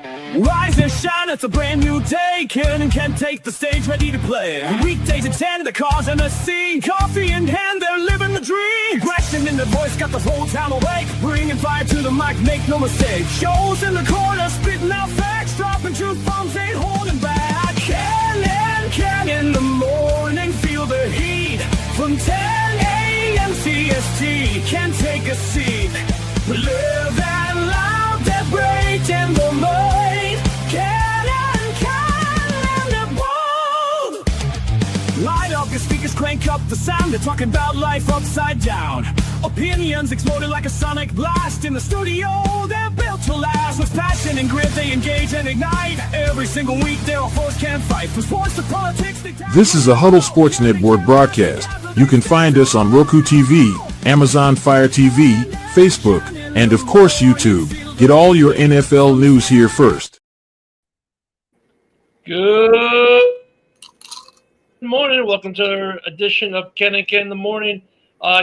Rise and shine, it's a brand new day. Ken and Ken take the stage, ready to play. Weekdays at 10, the cars and the scene. Coffee in hand, they're living the dream. Question in the voice, got the whole town awake. Bringing fire to the mic, make no mistake. Shows in the corner, spitting out facts. Dropping truth bombs, ain't holding back. Ken and Ken in the morning, feel the heat. From 10 a.m. CST, can take a seat. Live and loud, that break in the mind. Ken and the bold. Light up your speakers, crank up the sound. They're talking about life upside down. Opinions exploding like a sonic blast. In the studio, they're built to last. With passion and grit, they engage and ignite. Every single week, their foes can't fight. From sports to politics, This is a Huddle Sports Network broadcast. You can find us on Roku TV, Amazon Fire TV, Facebook, and of course YouTube. Get all your NFL news here first. Good morning. Welcome to our edition of Ken and Ken in the Morning.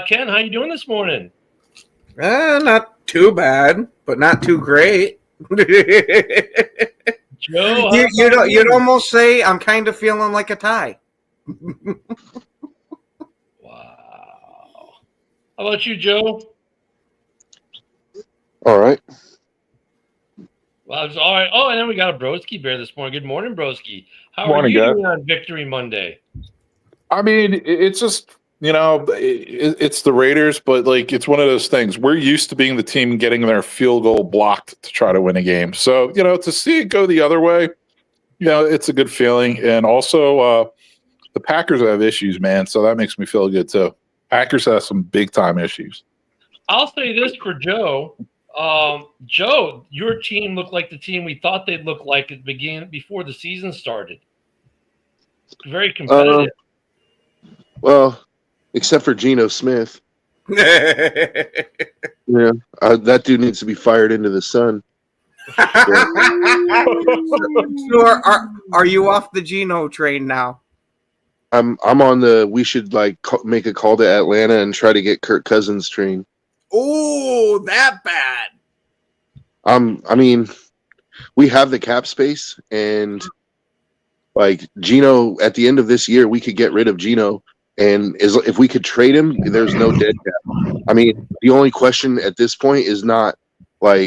Ken, how you doing this morning? Not too bad, but not too great. Joe, you'd almost say I'm kind of feeling like a tie. Wow. How about you, Joe? All right. Well, it's all right. Oh, and then we got a Broski Bear this morning. Good morning, Broski. How Morning, are you guys. doing on Victory Monday? I mean, it's just, it's the Raiders, but like it's one of those things. We're used to being the team getting their field goal blocked to try to win a game. So, to see it go the other way, it's a good feeling. And also, the Packers have issues, man. So that makes me feel good too. Packers have some big time issues. I'll say this for Joe. Joe, your team looked like the team we thought they'd look like at the beginning before the season started. Very competitive. Well, except for Geno Smith. That dude needs to be fired into the sun. So are you off the Geno train now? I'm on the we should make a call to Atlanta and try to get Kirk Cousins train. Oh, that bad. I mean, we have the cap space, and Geno at the end of this year, we could get rid of Geno, and if we could trade him, there's no dead cap. I mean, the only question at this point is not what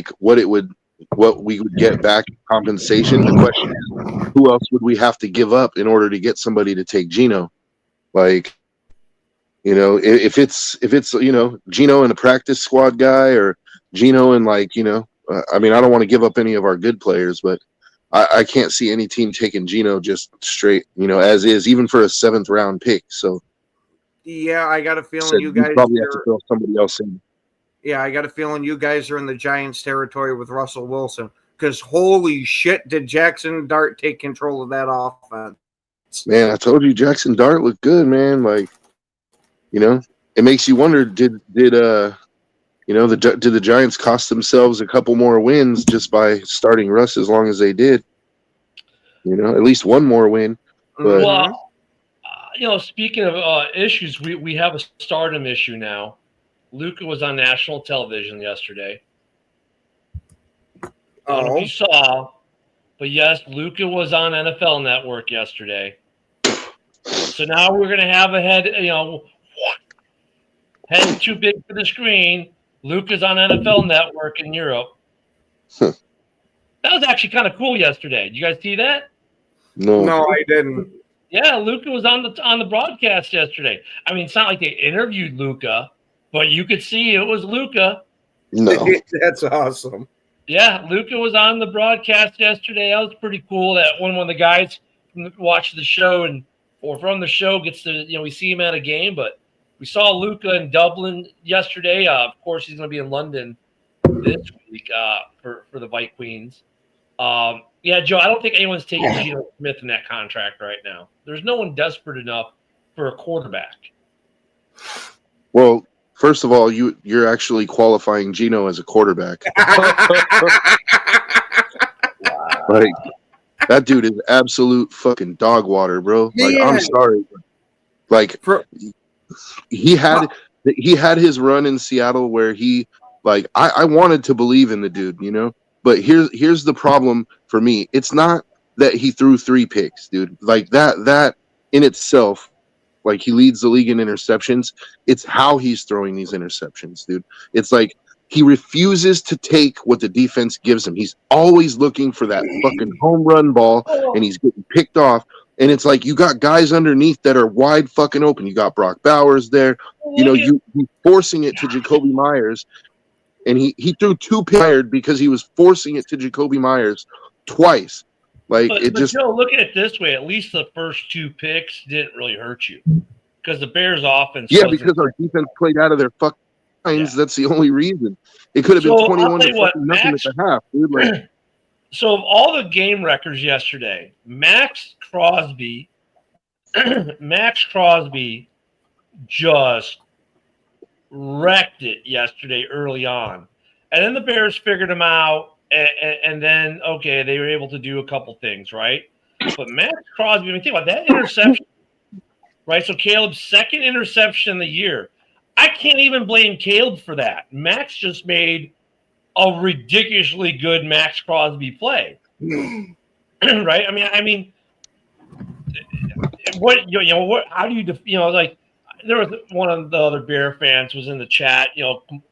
we would get back in compensation. The question is, who else would we have to give up in order to get somebody to take Geno? If it's Geno and a practice squad guy, or Geno and I don't want to give up any of our good players, but I can't see any team taking Geno just straight, as is, even for a 7th round pick. So yeah, I got a feeling you guys probably have to throw somebody else in. Yeah, I got a feeling you guys are in the Giants territory with Russell Wilson, because holy shit, did Jackson Dart take control of that offense? Man, I told you Jackson Dart looked good, man. It makes you wonder, did the Giants cost themselves a couple more wins just by starting Russ as long as they did? At least one more win. But Well, speaking of issues, we have a stardom issue now. Luka was on national television yesterday. I don't know if you saw, but yes, Luka was on NFL Network yesterday. So now we're going to have a head too big for the screen. Luka's on NFL Network in Europe. That was actually kind of cool yesterday. Did you guys see that? No, I didn't. Yeah, Luka was on the broadcast yesterday. I mean, it's not like they interviewed Luka, but you could see it was Luka. No, that's awesome. Yeah, Luka was on the broadcast yesterday. That was pretty cool. That one of the guys watched the show or from the show gets to we see him at a game, but we saw Luka in Dublin yesterday. Of course, he's going to be in London this week for the White Queens. Yeah, Joe, I don't think anyone's taking Geno Smith in that contract right now. There's no one desperate enough for a quarterback. Well, first of all, you're actually qualifying Geno as a quarterback. Wow. That dude is absolute fucking dog water, bro. I'm sorry. He had his run in Seattle where he I wanted to believe in the dude, But here's the problem for me. It's not that he threw 3 picks, dude. Like that in itself, like he leads the league in interceptions. It's how he's throwing these interceptions, dude. It's like he refuses to take what the defense gives him. He's always looking for that fucking home run ball, and he's getting picked off. And it's like you got guys underneath that are wide fucking open. You got Brock Bowers there. You know, you forcing it to Jacoby Myers. And he threw 2 picks because he was forcing it to Jacoby Myers twice. Like but Joe, look at it this way: at least the first 2 picks didn't really hurt you because the Bears' offense. Yeah, because our defense played out of their fucking minds. Yeah. That's the only reason. It could have been 21 to nothing at the half, dude. Like, so of all the game records yesterday, Max Crosby just wrecked it yesterday early on, and then the Bears figured him out, and then okay, they were able to do a couple things right. But Max Crosby, I mean, think about that interception, right? So Caleb's second interception of the year. I can't even blame Caleb for that. Max just made a ridiculously good Max Crosby play, right? I mean, what what? How do you like? There was one of the other Bear fans was in the chat,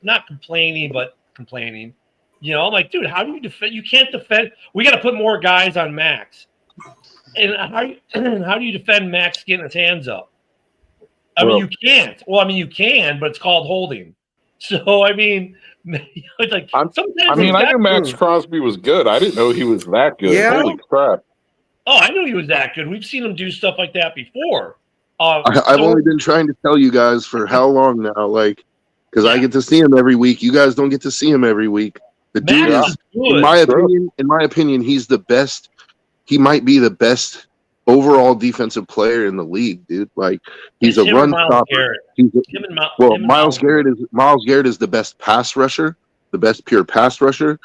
not complaining, but complaining. I'm like, dude, how do you defend? You can't defend. We got to put more guys on Max. And how do you defend Max getting his hands up? I mean, you can't. Well, I mean, you can, but it's called holding. So, I mean, it's like sometimes. I knew Max Crosby was good. I didn't know he was that good. Yeah. Holy crap! Oh, I knew he was that good. We've seen him do stuff like that before. I've only been trying to tell you guys for how long now, like, because I get to see him every week. You guys don't get to see him every week. The dude is, in my opinion, he's the best. He might be the best overall defensive player in the league, dude. Like, he's a run stopper. Myles Garrett is the best pass rusher, the best pure pass rusher.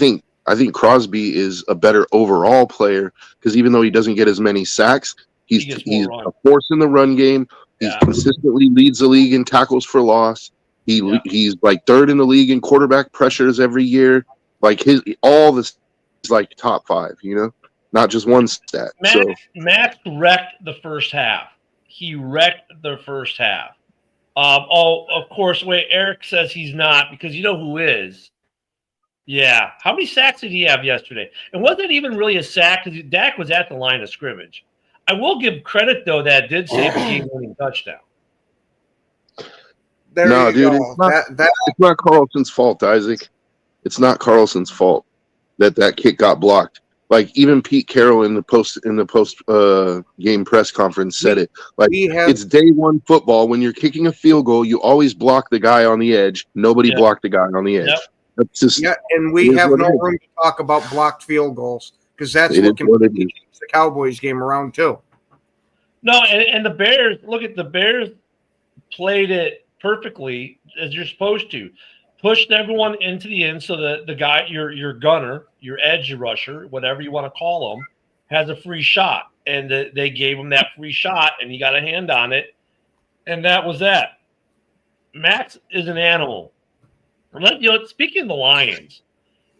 I think Crosby is a better overall player because even though he doesn't get as many sacks, he's a force in the run game. He consistently leads the league in tackles for loss. He's like 3rd in the league in quarterback pressures every year. Like all this is like top 5, not just one stat. Max wrecked the first half. He wrecked the first half. Of course, wait, Eric says he's not because you know who is. Yeah. How many sacks did he have yesterday? And wasn't it even really a sack because Dak was at the line of scrimmage. I will give credit, though, that did save the game-winning touchdown. No, dude, it's not Carlson's fault, Isaac. It's not Carlson's fault that kick got blocked. Like, even Pete Carroll in the post game press conference said it. Like, it's day one football. When you're kicking a field goal, you always block the guy on the edge. Nobody blocked the guy on the edge. Yep. That's just, and we have no room to talk about blocked field goals because that's what completely keeps the Cowboys game around too. No, and the Bears, look at the Bears played it perfectly as you're supposed to. Pushed everyone into the end so that the guy, your gunner, your edge rusher, whatever you want to call him, has a free shot. And they gave him that free shot, and he got a hand on it. And that was that. Max is an animal. Speaking of the Lions,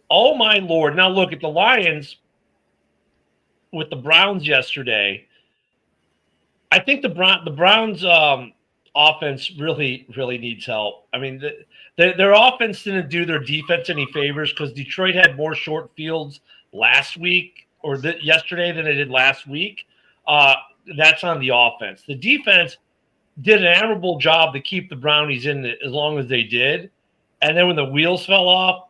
oh my Lord. Now look at the Lions with the Browns yesterday. I think the Browns offense really, really needs help. I mean, their offense didn't do their defense any favors because Detroit had more short fields last week or yesterday than they did last week. That's on the offense. The defense did an admirable job to keep the Brownies in it as long as they did. And then when the wheels fell off,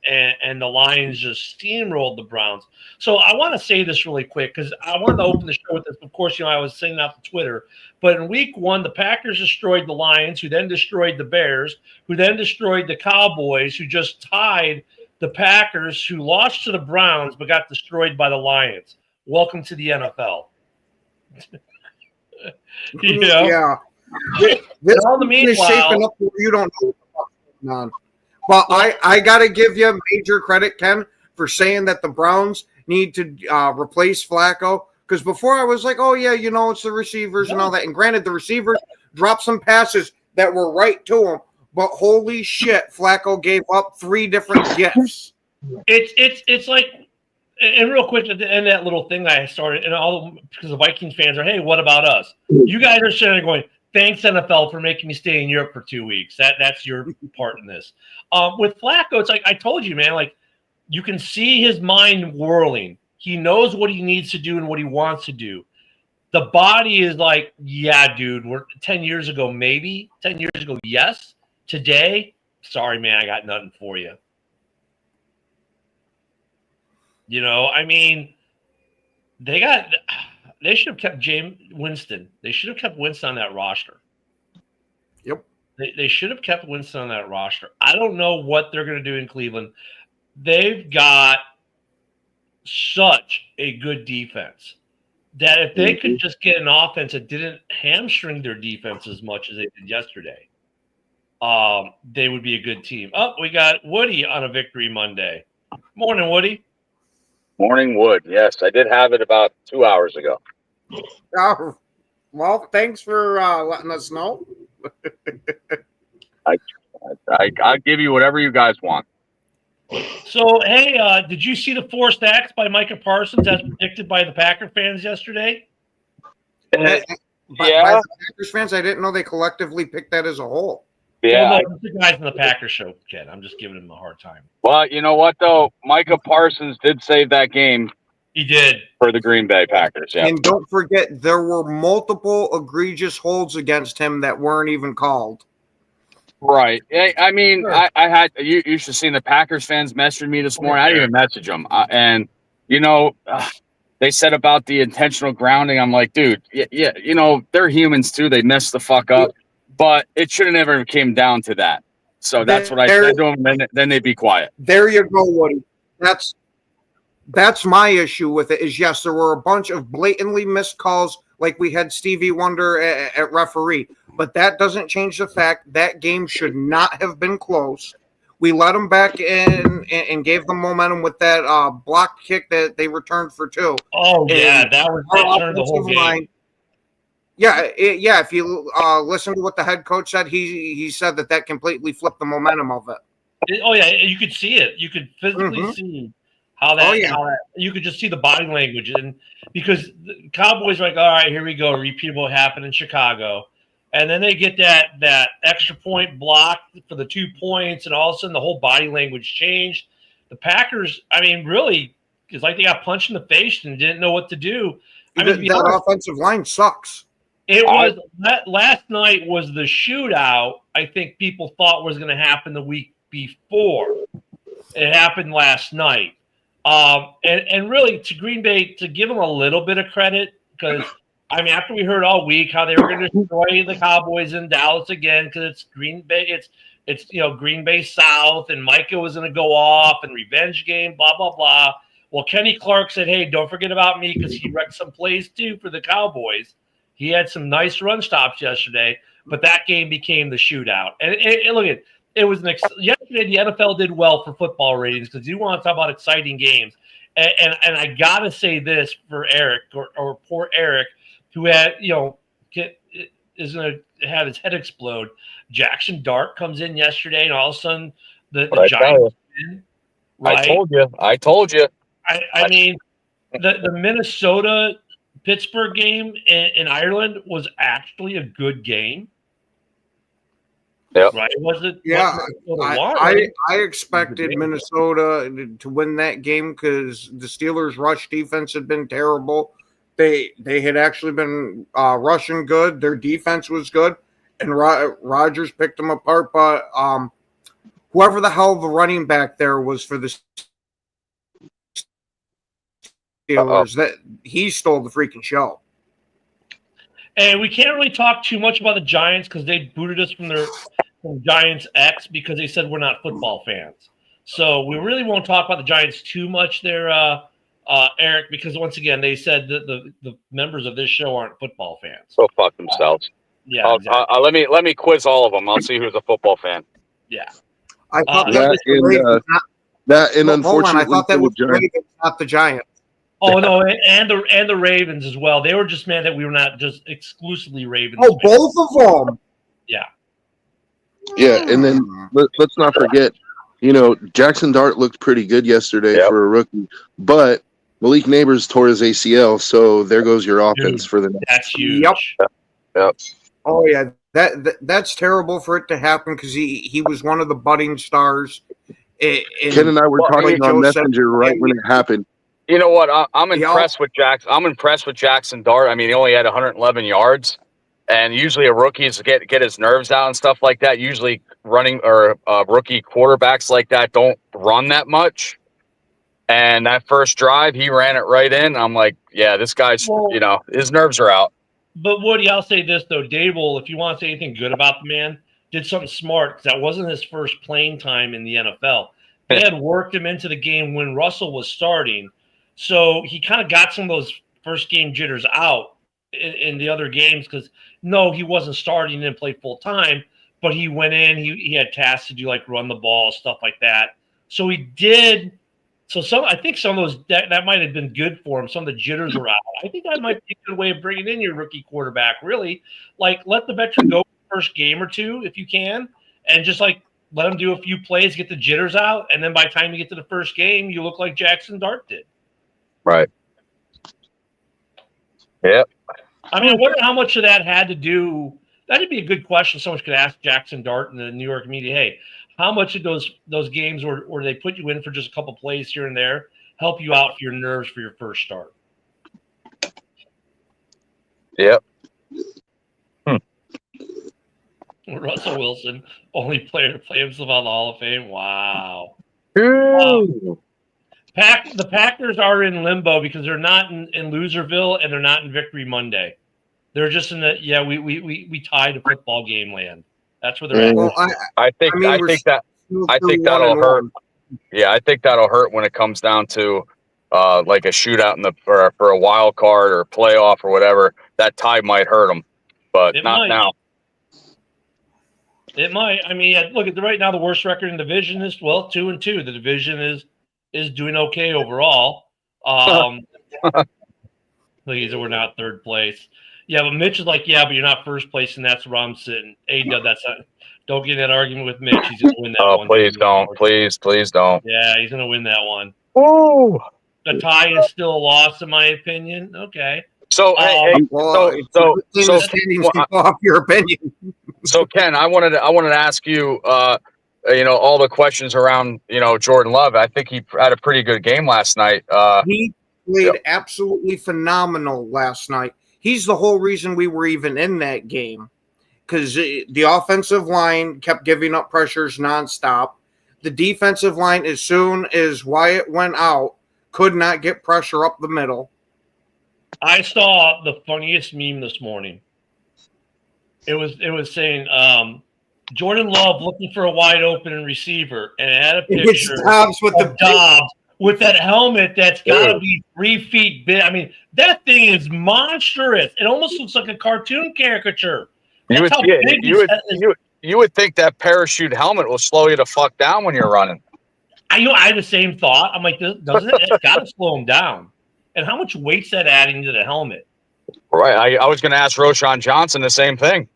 and the Lions just steamrolled the Browns. So I want to say this really quick because I wanted to open the show with this. Of course, I was sending out to Twitter. But in week 1, the Packers destroyed the Lions, who then destroyed the Bears, who then destroyed the Cowboys, who just tied the Packers, who lost to the Browns but got destroyed by the Lions. Welcome to the NFL. Yeah. This is shaping up where you don't know what's going on. Well, I got to give you major credit, Ken, for saying that the Browns need to replace Flacco. Because before I was like, oh, yeah, it's the receivers and all that. And granted, the receivers dropped some passes that were right to him. but holy shit, Flacco gave up 3 different gifts. It's like, and real quick, at the end of that little thing I started, and all because the Vikings fans are, hey, what about us? You guys are sitting there going, thanks NFL for making me stay in Europe for 2 weeks. That's your part in this. With Flacco, it's like I told you, man. Like you can see his mind whirling. He knows what he needs to do and what he wants to do. The body is like, yeah, dude. We're 10 years ago, maybe 10 years ago, yes. Today, sorry, man, I got nothing for you. You know, I mean, they should have kept James Winston. They should have kept Winston on that roster. Yep. They should have kept Winston on that roster. I don't know what they're going to do in Cleveland. They've got such a good defense that if they could just get an offense that didn't hamstring their defense as much as they did yesterday, they would be a good team. Oh, we got Woody on a Victory Monday. Morning, Woody. Morning Wood. Yes, I did have it about 2 hours ago. Well, thanks for letting us know. I'll give you whatever you guys want. So, hey, did you see the forced acts by Micah Parsons as predicted by the Packer fans yesterday? By Yeah. the Packers fans, I didn't know they collectively picked that as a whole. Yeah. Well, no, the guys in the Packers show, Ken. I'm just giving him a hard time. Well, you know what, though? Micah Parsons did save that game He did. for the Green Bay Packers. Yeah. And don't forget, there were multiple egregious holds against him that weren't even called. Right. I mean, Sure. I had you should have seen the Packers fans messaged me this morning. I didn't even message them. And, you know, they said about the intentional grounding. I'm like, dude, yeah, you know, they're humans too. They mess the fuck up. But it should have never came down to that. So that's what I said to them. Then they'd be quiet. There you go, Woody. That's my issue with it. Is yes, there were a bunch of blatantly missed calls, like we had Stevie Wonder at referee, but that doesn't change the fact that game should not have been close. We let them back in and gave them momentum with that block kick that they returned for 2. Oh, yeah. And That turned the whole offensive game. line- Yeah, if you listen to what the head coach said, he said that completely flipped the momentum of it. Oh, yeah. You could see it. You could physically see how that, you could just see the body language. And because the Cowboys are like, all right, here we go. Repeat what happened in Chicago. And then they get that extra point blocked for the 2 points. And all of a sudden the whole body language changed. The Packers, I mean, really, it's like they got punched in the face and didn't know what to do. I mean, That offensive line sucks. It was last night was the shootout I think people thought was going to happen the week before. It happened last night. And really to Green Bay, to give them a little bit of credit, because I mean, after we heard all week how they were going to destroy the Cowboys in Dallas again, because it's Green Bay, it's Green Bay South, and Micah was going to go off and revenge game, blah blah blah. Well, Kenny Clark said, "Hey, don't forget about me," because he wrecked some plays too for the Cowboys. He had some nice run stops yesterday, but that game became the shootout. And look at it was yesterday. The NFL did well for football ratings because you want to talk about exciting games. And I gotta say this for Eric or poor Eric, who had is going to have his head explode. Jackson Dart comes in yesterday, and all of a sudden the Giants win. Right? I told you. I mean, the Minnesota Pittsburgh game in Ireland was actually a good game. Yeah. Right? Was it? Yeah, I I expected Minnesota to win that game because the Steelers' rush defense had been terrible. They had actually been rushing good. Their defense was good, and Rodgers picked them apart. But whoever the hell the running back there was for the Steelers, that he stole the freaking show. And we can't really talk too much about the Giants because they booted us from Giants X because they said we're not football fans. So we really won't talk about the Giants too much there, Eric, because once again they said that the members of this show aren't football fans. So fuck themselves. Yeah, exactly. Let me quiz all of them. I'll see who's a football fan. Yeah. I thought unfortunately, I thought that was the Ravens, not the Giants. Oh no, and the Ravens as well. They were just mad that we were not just exclusively Ravens. Oh, both of them. Yeah. Yeah, and then let's not forget, Jackson Dart looked pretty good yesterday for a rookie, but Malik Neighbors tore his ACL, so there goes your offense for the next. That's huge. Yep. Oh yeah, that's terrible for it to happen because he was one of the budding stars. Ken and I were talking on Messenger right when it happened. You know what? I'm impressed with Jackson. I'm impressed with Jackson Dart. I mean, he only had 111 yards, and usually a rookie's get his nerves out and stuff like that. Usually, running or rookie quarterbacks like that don't run that much. And that first drive, he ran it right in. I'm like, yeah, this guy's, his nerves are out. But Woody, I'll say this though, Dable, if you want to say anything good about the man, did something smart because that wasn't his first playing time in the NFL. They had worked him into the game when Russell was starting, so he kind of got some of those first game jitters out in the other games because no, he wasn't starting and didn't play full time, but he went in. He had tasks to do like run the ball, stuff like that. So he did. So I think some of those that might have been good for him. Some of the jitters were out. I think that might be a good way of bringing in your rookie quarterback. Really, like let the veteran go first game or two if you can, and just like let him do a few plays, get the jitters out, and then by the time you get to the first game, you look like Jackson Dart did. Right. Yep. I mean, I wonder how much of that had to do. That'd be a good question. Someone could ask Jackson Dart in the New York media, hey, how much of those games where they put you in for just a couple plays here and there help you out for your nerves for your first start? Yep. Russell Wilson, only player to play himself on the Hall of Fame. Wow. Ooh. The Packers are in limbo because they're not in Loserville and they're not in Victory Monday. They're just in the we tied a football game land. That's where they're at. Well, I think that'll hurt. Yeah, I think that'll hurt when it comes down to like a shootout for a wild card or playoff or whatever. That tie might hurt them, but not now. It might. I mean, look at right now. The worst record in the division is 2-2. The division is doing okay overall. We're not third place. Yeah, but Mitch is like, yeah, but you're not first place, and that's where I'm sitting. Don't get in that argument with Mitch. He's going to win that one. Oh, please don't. Please don't. Yeah, he's going to win that one. Oh. The tie is still a loss, in my opinion. Okay. So, off your opinion. So, Ken, I wanted to ask you, all the questions around, Jordan Love. I think he had a pretty good game last night. He played absolutely phenomenal last night. He's the whole reason we were even in that game because the offensive line kept giving up pressures nonstop. The defensive line, as soon as Wyatt went out, could not get pressure up the middle. I saw the funniest meme this morning. It was saying Jordan Love looking for a wide open receiver, and it had a picture of Dobbs with that helmet that's got to be 3 feet big. I mean, that thing is monstrous. It almost looks like a cartoon caricature. You would think that parachute helmet will slow you the fuck down when you're running. I had the same thought. I'm like, doesn't it? It's got to slow him down. And how much weight's that adding to the helmet? Right. I was going to ask Roshan Johnson the same thing.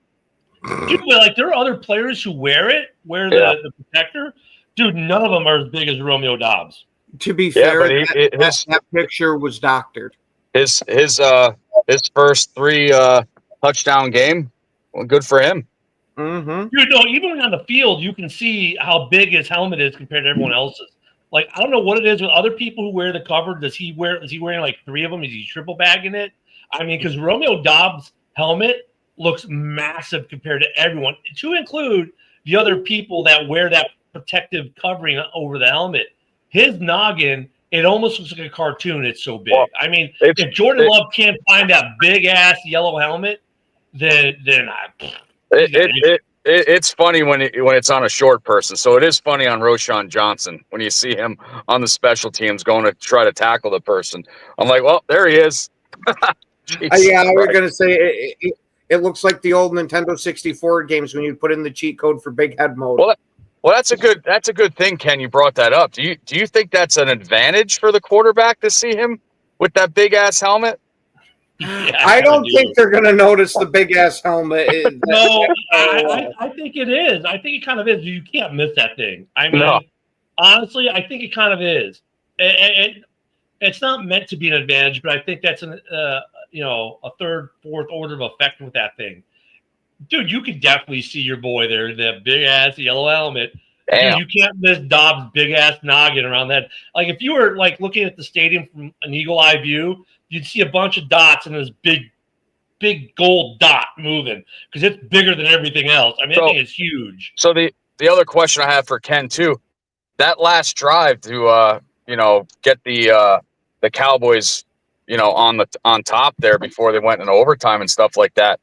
Dude, like there are other players who wear the protector. Dude, none of them are as big as Romeo Dobbs. To be fair, that picture was doctored. His first 3 touchdown game, well, good for him. Mm-hmm. Dude, no, even on the field, you can see how big his helmet is compared to everyone else's. Like, I don't know what it is with other people who wear the cover. Is he wearing like 3 of them? Is he triple bagging it? I mean, because Romeo Dobbs' helmet looks massive compared to everyone, to include the other people that wear that protective covering over the helmet. His noggin, it almost looks like a cartoon. It's so big. Well, I mean, if Jordan Love can't find that big ass yellow helmet, then it's funny when it's on a short person. So it is funny on Roshan Johnson when you see him on the special teams going to try to tackle the person. I'm like, well, there he is. Yeah, I was gonna say it looks like the old Nintendo 64 games when you put in the cheat code for big head mode. Well, that's a good thing, Ken. You brought that up. Do you think that's an advantage for the quarterback to see him with that big ass helmet? Yeah, I don't think they're going to notice the big ass helmet. No, I think it is. I think it kind of is. You can't miss that thing. I mean, No. honestly, I think it kind of is. It's not meant to be an advantage, but I think that's a third, fourth order of effect with that thing. Dude, you can definitely see your boy there, that big ass yellow helmet. Damn. Dude, you can't miss Dobbs' big ass noggin around that. Like if you were like looking at the stadium from an eagle eye view, you'd see a bunch of dots and this big gold dot moving because it's bigger than everything else. I mean, that thing is huge. So the other question I have for Ken too, that last drive to get the Cowboys, on top there before they went into overtime and stuff like that.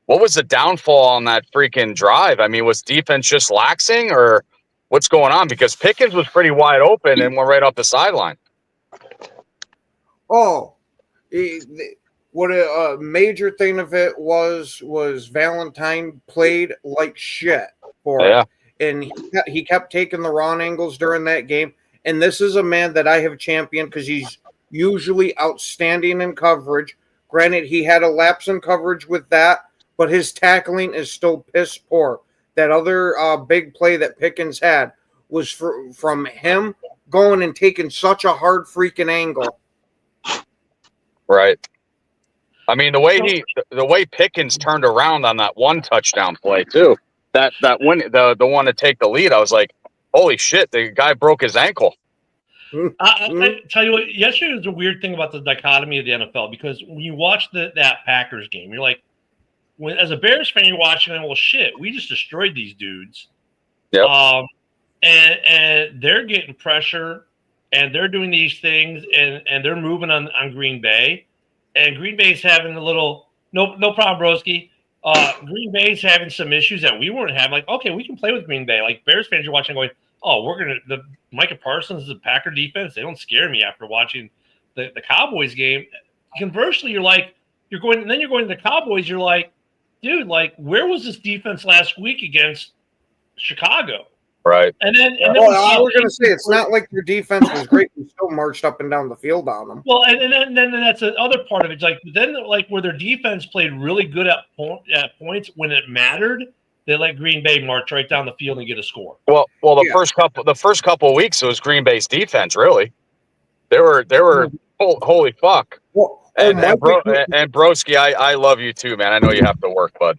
What was the downfall on that freaking drive? I mean, was defense just laxing or what's going on? Because Pickens was pretty wide open and went right off the sideline. Oh, what a major thing of it was Valentine played like shit for it. And he kept taking the wrong angles during that game. And this is a man that I have championed because he's usually outstanding in coverage. Granted, he had a lapse in coverage with that, but his tackling is still piss poor. That other big play that Pickens had was from him going and taking such a hard freaking angle. Right. I mean, the way Pickens turned around on that one touchdown play too. That one, the one to take the lead, I was like, holy shit, the guy broke his ankle. I tell you what, yesterday was a weird thing about the dichotomy of the NFL because when you watch that Packers game, you're like, as a Bears fan, you're watching it, well, shit, we just destroyed these dudes. Yep. And they're getting pressure, and they're doing these things, and they're moving on Green Bay, and Green Bay's having a little no problem, broski. Green Bay's having some issues that we weren't having. Like, okay, we can play with Green Bay. Like Bears fans are watching, going, oh, the Micah Parsons, the Packer defense, they don't scare me after watching the Cowboys game. Conversely, you're going to the Cowboys, you're like, dude, like, where was this defense last week against Chicago? Right. And then I was going to say, it's not like your defense was great. You still marched up and down the field on them. Well, and then that's the other part of it. Where their defense played really good at points when it mattered, they let Green Bay march right down the field and get a score. Well, the first couple of weeks, it was Green Bay's defense. Really, they were holy fuck. Well, and Broski, I love you too, man. I know you have to work, bud.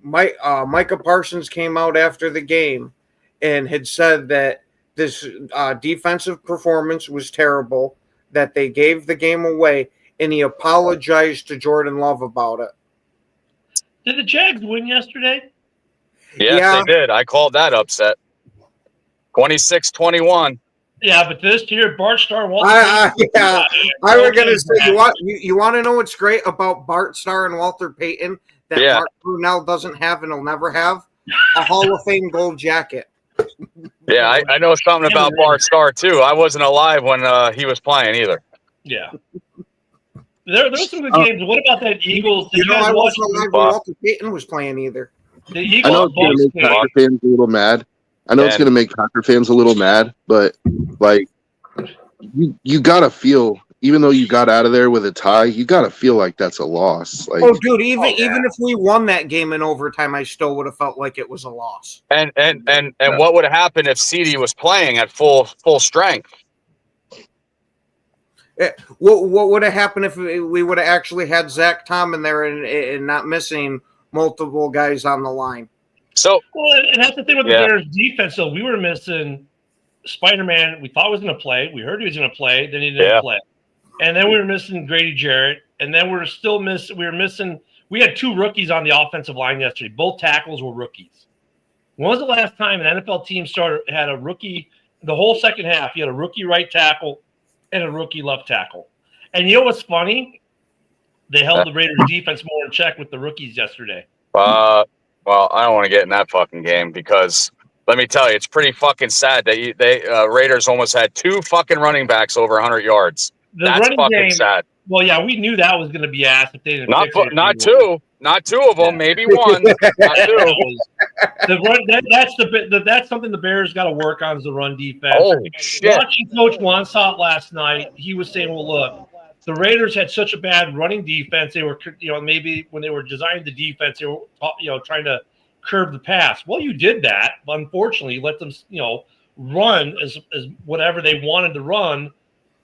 Micah Parsons came out after the game and had said that this defensive performance was terrible, that they gave the game away, and he apologized to Jordan Love about it. Did the Jags win yesterday? Yes, they did. I called that upset. 26-21. Yeah, but this year, Bart Starr Walter. I was going to say, you want to know what's great about Bart Starr and Walter Payton that Mark Brunell doesn't have and will never have? A Hall of Fame gold jacket. Yeah, I know something about Bart Starr too. I wasn't alive when he was playing either. Yeah. There were some good games. What about that Eagles? I wasn't alive when Walter Payton was playing either. The Eagles. I know it's going to make Packer fans a little mad. It's going to make Packer fans a little mad, but like you got to feel, even though you got out of there with a tie, you got to feel like that's a loss. Like, dude, even if we won that game in overtime, I still would have felt like it was a loss. And what would have happened if CD was playing at full strength? What would have happened if we would have actually had Zach Tom in there and not missing multiple guys on the line? And that's the thing with the Bears defense. So we were missing Spider-Man. We thought was going to play. We heard he was going to play. Then he didn't play. And then we were missing Grady Jarrett. And then we were missing. We had two rookies on the offensive line yesterday. Both tackles were rookies. When was the last time an NFL team had a rookie the whole second half? You had a rookie right tackle and a rookie left tackle. And you know what's funny? They held the Raiders defense more in check with the rookies yesterday. Well, I don't want to get in that fucking game because let me tell you, it's pretty fucking sad that they Raiders almost had two fucking running backs over 100 yards. That's fucking sad. Well, yeah, we knew that was going to be asked if they didn't. Not two of them, maybe one. Not two. That's something the Bears got to work on is the run defense. Holy shit! Watching Coach Wansott last night, he was saying, "Well, look, the Raiders had such a bad running defense. They were, maybe when they were designing the defense, they were, trying to curb the pass. Well, you did that, but unfortunately, you let them, run as whatever they wanted to run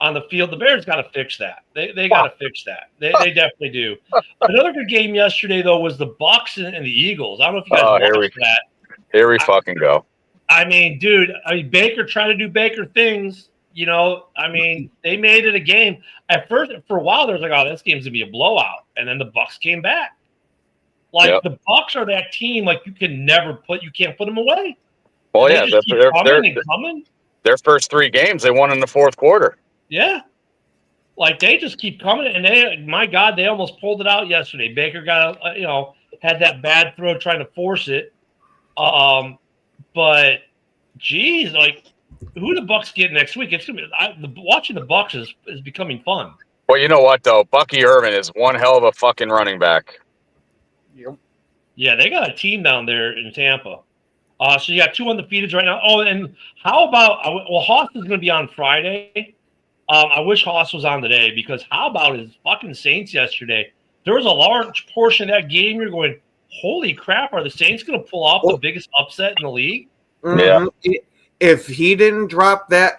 on the field. The Bears got to fix that. They got to fix that. They definitely do. Another good game yesterday, though, was the Bucs and the Eagles. I don't know if you guys watched that. Here we fucking go. I mean, dude, Baker trying to do Baker things. They made it a game. At first, for a while, there was like, oh, this game's gonna be a blowout, and then the Bucs came back. The Bucs are that team like you can't put them away. Well, yeah, they're coming. Their first 3 games, they won in the fourth quarter. Yeah, like they just keep coming, and my God, they almost pulled it out yesterday. Baker got had that bad throw trying to force it, but geez, like. Who the Bucs get next week? It's gonna be watching the Bucs is becoming fun. Well, you know what though, Bucky Irvin is one hell of a fucking running back. Yep. Yeah, they got a team down there in Tampa. So you got 2 undefeateds right now. Oh, and how about Haas is going to be on Friday. I wish Haas was on today because how about his fucking Saints yesterday? There was a large portion of that game. You're going, holy crap! Are the Saints going to pull off the biggest upset in the league? Mm-hmm. Yeah. If he didn't drop that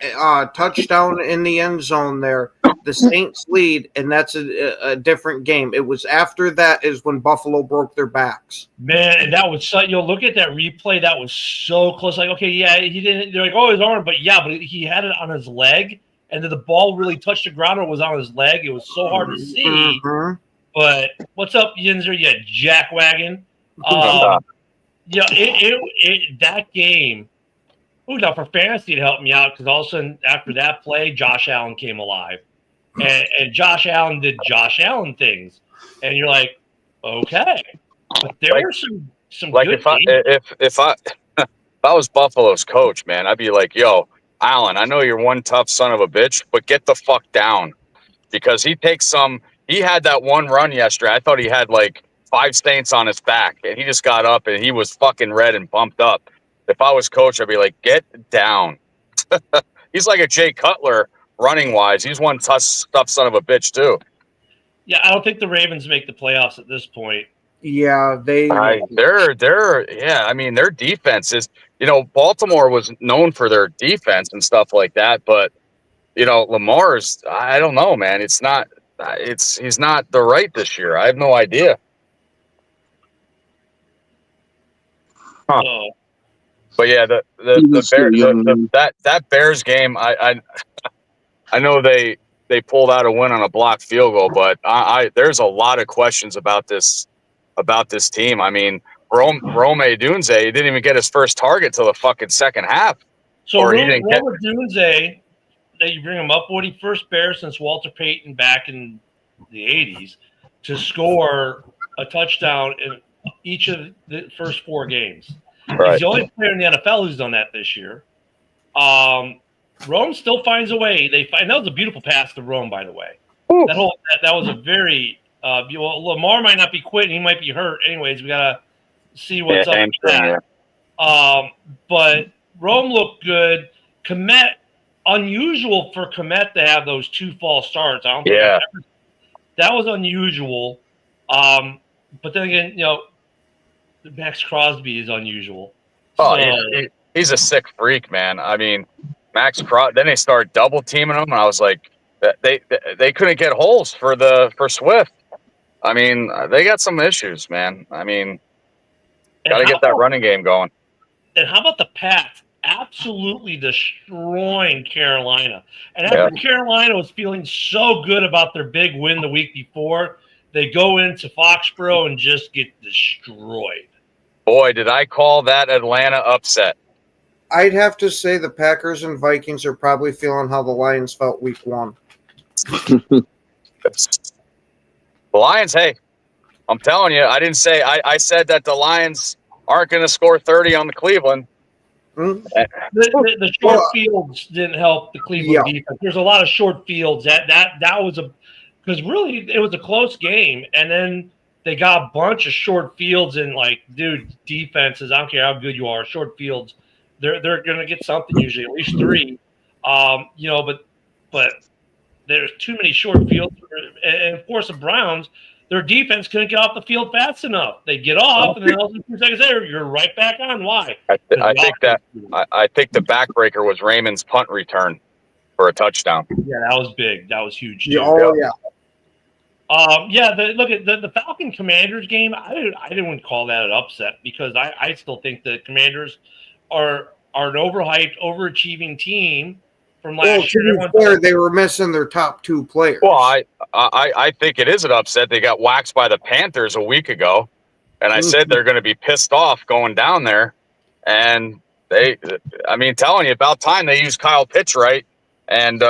touchdown in the end zone there, the Saints lead, and that's a different game. It was after that is when Buffalo broke their backs. Man, and that was so, look at that replay. That was so close. Like, okay, yeah, he didn't. They're like, oh, his arm, but he had it on his leg, and then the ball really touched the ground or was on his leg. It was so hard to see. Mm-hmm. But what's up, Yinzer? Yeah, jackwagon. That game. Ooh, now for fantasy to help me out because all of a sudden after that play, Josh Allen came alive, and Josh Allen did Josh Allen things, and you're like, okay, but there are some like good if I was Buffalo's coach, man, I'd be like, yo, Allen, I know you're one tough son of a bitch, but get the fuck down because he had that one run yesterday. I thought he had like 5 Saints on his back, and he just got up and he was fucking red and pumped up. If I was coach, I'd be like, get down. He's like a Jay Cutler running wise. He's one tough son of a bitch too. Yeah, I don't think the Ravens make the playoffs at this point. Yeah, their defense is, Baltimore was known for their defense and stuff like that, but Lamar's, I don't know, man. He's not the right this year. I have no idea. Huh. But yeah, that Bears game, I know they pulled out a win on a blocked field goal, but there's a lot of questions about this team. I mean, Rome Odunze didn't even get his first target till the fucking second half. So Rome Odunze, that you bring him up, Woody, first Bear since Walter Payton back in the 80s to score a touchdown in each of the first 4 games. Right. He's the only player in the NFL who's done that this year. Rome still finds a way. And that was a beautiful pass to Rome, by the way. Ooh. That was a very Lamar might not be quitting. He might be hurt. Anyways, we gotta see what's up with that. But Rome looked good. Kmet, unusual for Kmet to have those 2 false starts. I don't think that was unusual. But then again, Max Crosby is unusual. Oh, he's a sick freak, man. I mean, Max Crosby. Then they started double teaming him, and I was like, they couldn't get holes for Swift. I mean, they got some issues, man. I mean, got to get that running game going. And how about the Pats? Absolutely destroying Carolina. And after Carolina was feeling so good about their big win the week before, they go into Foxborough and just get destroyed. Boy, did I call that Atlanta upset. I'd have to say the Packers and Vikings are probably feeling how the Lions felt week 1. The Lions, hey, I'm telling you, I didn't say – I said that the Lions aren't going to score 30 on the Cleveland. Mm-hmm. The short fields didn't help the Cleveland defense. There's a lot of short fields. That was because really it was a close game, and then they got a bunch of short fields and defenses. I don't care how good you are, short fields. They're going to get something usually, at least 3. But there's too many short fields. And of course, the Browns, their defense couldn't get off the field fast enough. They get off, and then all of a 2 seconds later, you're right back on. Why? I think the backbreaker was Raymond's punt return for a touchdown. Yeah, that was big. That was huge. Too. Yeah. Look at the Falcon Commanders game. I didn't call that an upset because I still think the Commanders are an overhyped, overachieving team from last year. To be fair, they were missing their top 2 players. Well, I think it is an upset. They got waxed by the Panthers a week ago, and I said they're going to be pissed off going down there. And telling you, about time they used Kyle Pitts right. And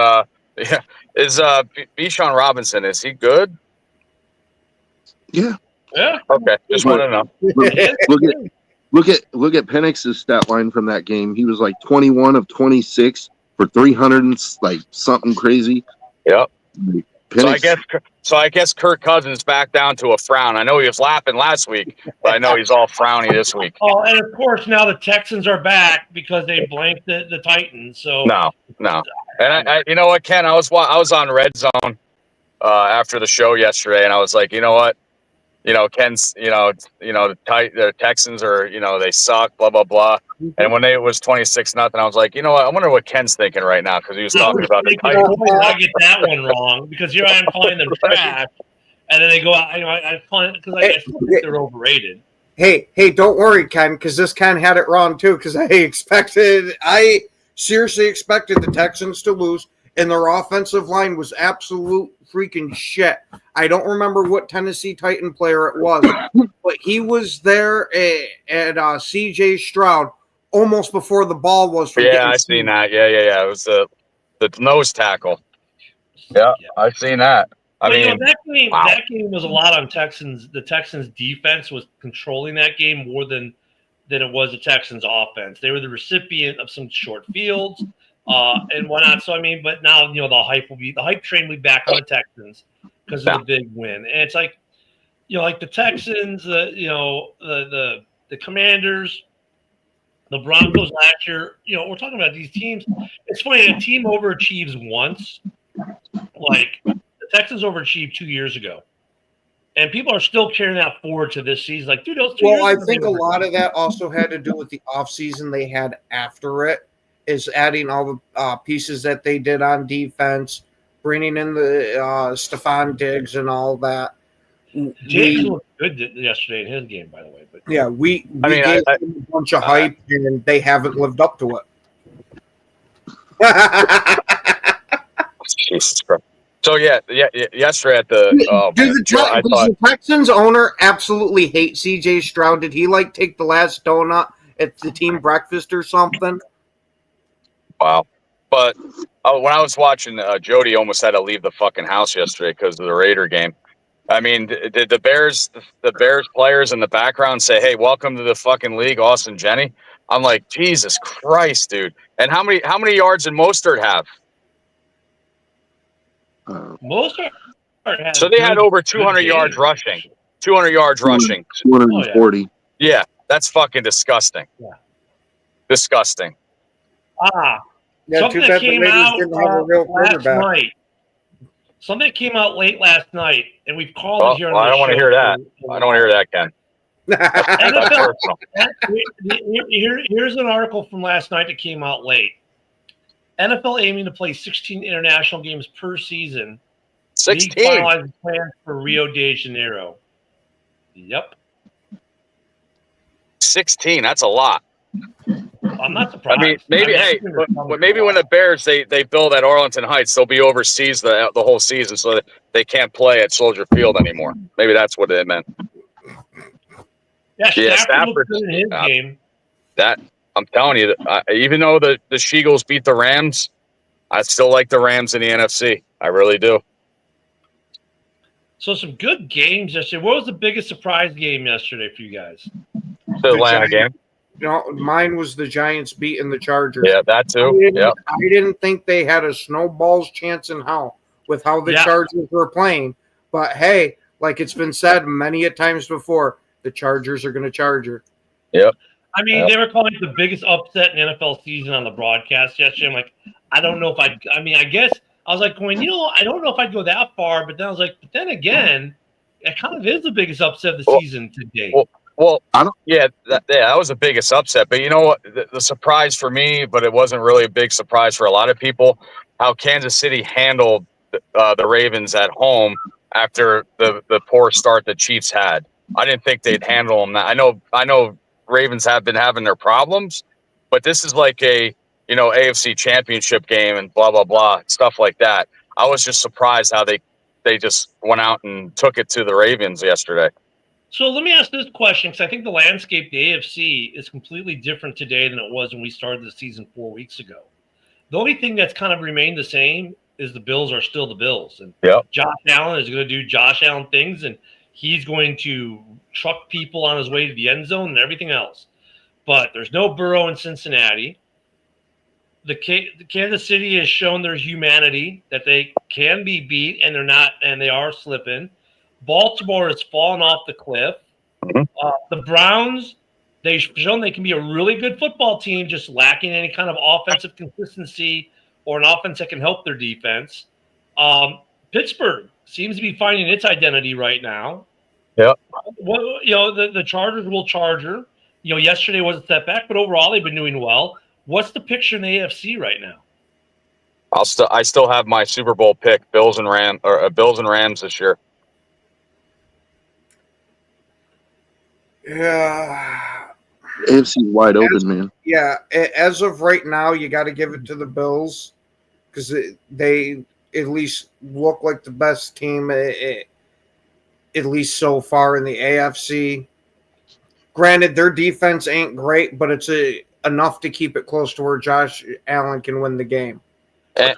is Bijan Robinson, is he good? Yeah. Yeah. Okay, just want to know. Look at Penix's stat line from that game. He was like 21 of 26 for 300 and like something crazy. Yep. Penix, So I guess Kirk Cousins back down to a frown. I know he was laughing last week, but I know he's all frowny this week. Oh, and of course now the Texans are back because they blanked the Titans. So No. And I you know what, Ken? I was on Red Zone after the show yesterday, and I was like, you know what? Ken's, the Texans are, they suck, blah, blah, blah. And when it was 26-0, I was like, you know what? I wonder what Ken's thinking right now because he was talking about the Titans. I get that one wrong because here I am calling them trash, and then they go out. I call because I still think they're overrated. Hey, don't worry, Ken, because this Ken had it wrong too. Because I seriously expected the Texans to lose, and their offensive line was absolute freaking shit. I don't remember what Tennessee Titan player it was, but he was there at C.J. Stroud almost before the ball was. I seen that. Yeah. It was the nose tackle. Yeah, I've seen that. That game was a lot on Texans. The Texans defense was controlling that game more than it was the Texans offense. They were the recipient of some short fields and whatnot. So but now the hype train will be back on the Texans because of the big win. And it's like the Texans, the Commanders, the Broncos last year. We're talking about these teams. It's funny, a team overachieves once. Like the Texans overachieved 2 years ago, and people are still carrying that forward to this season. Like, dude, those 2 years. Well, I think a lot of that also had to do with the offseason they had after it, is adding all the pieces that they did on defense, bringing in the Stephon Diggs and all that. Diggs looked good yesterday in his game, by the way. But yeah, we gave them a bunch of hype, and they haven't lived up to it. Jesus Christ. So yesterday at the does the Texans owner absolutely hate C.J. Stroud? Did he take the last donut at the team breakfast or something? Wow. But when I was watching, Jody almost had to leave the fucking house yesterday because of the Raider game. Did the Bears players in the background say, "Hey, welcome to the fucking league, Austin Jenny"? I'm like, Jesus Christ, dude. And how many yards did Mostert have? Mostert. So they had over 200 yards rushing. 200 yards rushing. 240. Yeah, that's fucking disgusting. Yeah. Disgusting. Something that came out last night. Something that came out late last night, and we've called it here on the show. I don't want to hear that. I don't want to hear that, Ken. Here's an article from last night that came out late. NFL aiming to play 16 international games per season. 16. League finalized plans for Rio de Janeiro. Yep. 16. That's a lot. I'm not surprised. Maybe when the Bears they build at Arlington Heights, they'll be overseas the whole season, so that they can't play at Soldier Field anymore. Maybe that's what it meant. Yeah, Stafford in his game. That I'm telling you, even though the Sheagles beat the Rams, I still like the Rams in the NFC. I really do. So some good games yesterday. What was the biggest surprise game yesterday for you guys? The Atlanta game. Mine was the Giants beating the Chargers. Yeah, that too. I didn't think they had a snowball's chance in hell with how the Chargers were playing. But hey, like it's been said many a times before, the Chargers are going to Charger. Yep. They were calling it the biggest upset in NFL season on the broadcast yesterday. I'm like, I don't know if I guess I was like going, I don't know if I'd go that far, but then I was like, but then again, it kind of is the biggest upset of the season to date. Well, that was the biggest upset. But you know what? The surprise for me, but it wasn't really a big surprise for a lot of people, how Kansas City handled the Ravens at home after the poor start the Chiefs had. I didn't think they'd handle them. I know Ravens have been having their problems, but this is like a AFC Championship game and blah blah blah stuff like that. I was just surprised how they just went out and took it to the Ravens yesterday. So let me ask this question, because I think the landscape, the AFC, is completely different today than it was when we started the season 4 weeks ago. The only thing that's kind of remained the same is the Bills are still the Bills. And Josh Allen is going to do Josh Allen things, and he's going to truck people on his way to the end zone and everything else. But there's no Burrow in Cincinnati. The Kansas City has shown their humanity, that they can be beat, and they're not, and they are slipping. Baltimore has fallen off the cliff. The Browns, they've shown they can be a really good football team, just lacking any kind of offensive consistency or an offense that can help their defense. Pittsburgh seems to be finding its identity right now. Yeah. Well, the Chargers will charger. Yesterday was a setback, but overall they've been doing well. What's the picture in the AFC right now? I still have my Super Bowl pick, Bills and Rams this year. Yeah. AFC wide open, man. Yeah, as of right now, you got to give it to the Bills because they at least look like the best team, at least so far in the AFC. Granted, their defense ain't great, but it's enough to keep it close to where Josh Allen can win the game. I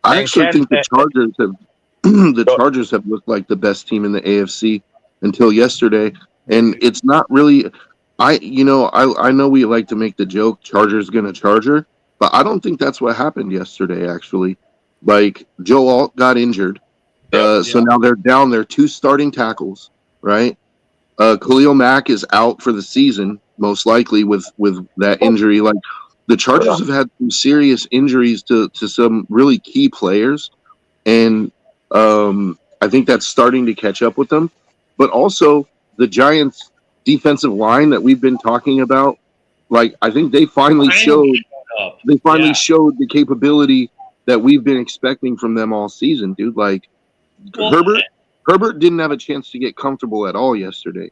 actually think the Chargers have looked like the best team in the AFC until yesterday. And it's not really I know we like to make the joke Chargers gonna charger, but I don't think that's what happened yesterday, actually. Like, Joe Alt got injured. So now they're down their 2 starting tackles, right? Khalil Mack is out for the season, most likely with that injury. Like, the Chargers have had some serious injuries to some really key players, and I think that's starting to catch up with them. But also, the Giants' defensive line that we've been talking about, like, I think they finally showed the capability that we've been expecting from them all season, dude. Like, Herbert didn't have a chance to get comfortable at all yesterday.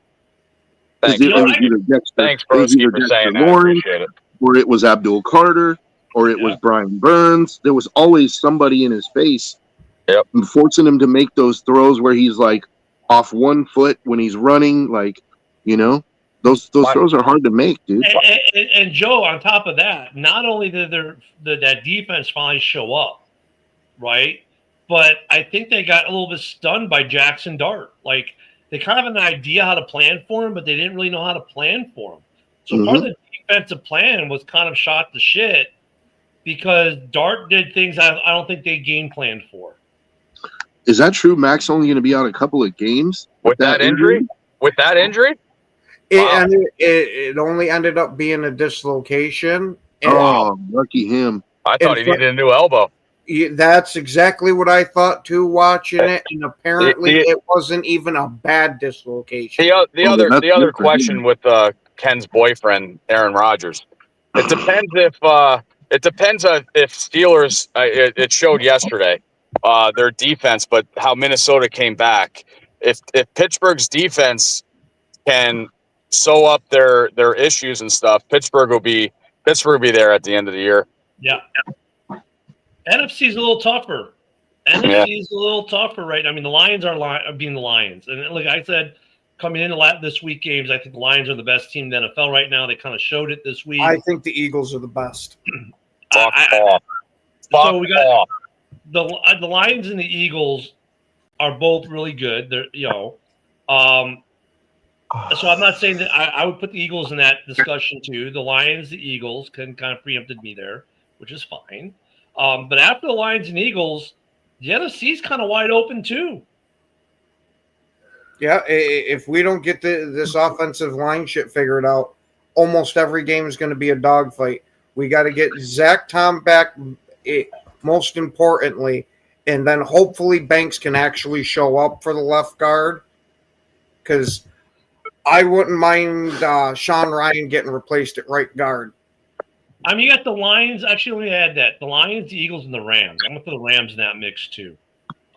Thanks, Broski, for saying that. I appreciate it. Or it was Abdul Carter, or it was Brian Burns. There was always somebody in his face forcing him to make those throws where he's like off one foot when he's running. Like, those throws are hard to make, dude. And Joe, on top of that, not only did that defense finally show up, right? But I think they got a little bit stunned by Jackson Dart. Like, they kind of had an idea how to plan for him, but they didn't really know how to plan for him. So part of the defensive plan was kind of shot to shit because Dart did things I don't think they game planned for. Is that true? Mac's only going to be out a couple of games with that injury? With that injury? It only ended up being a dislocation. Lucky him. I thought he needed a new elbow. That's exactly what I thought too, watching it, and apparently it wasn't even a bad dislocation. The other question with Ken's boyfriend, Aaron Rodgers. It depends if Steelers. It showed yesterday their defense, but how Minnesota came back. If Pittsburgh's defense can sew up their issues and stuff, Pittsburgh will be there at the end of the year. Yeah. NFC's a little tougher. NFC's a little tougher, right? I mean, the Lions are being the Lions. And like I said, coming into this week games, I think the Lions are the best team in the NFL right now. They kind of showed it this week. I think the Eagles are the best. So we got the Lions and the Eagles are both really good. They're so I'm not saying that I would put the Eagles in that discussion too. The Lions, the Eagles kind of preempted me there, which is fine. But after the Lions and Eagles, the NFC's kind of wide open too. Yeah, if we don't get this offensive line shit figured out, almost every game is going to be a dogfight. We got to get Zach Tom back, most importantly, and then hopefully Banks can actually show up for the left guard, because I wouldn't mind Sean Ryan getting replaced at right guard. I mean, you got the Lions. Actually, let me add that. The Lions, the Eagles, and the Rams. I'm going to put the Rams in that mix, too.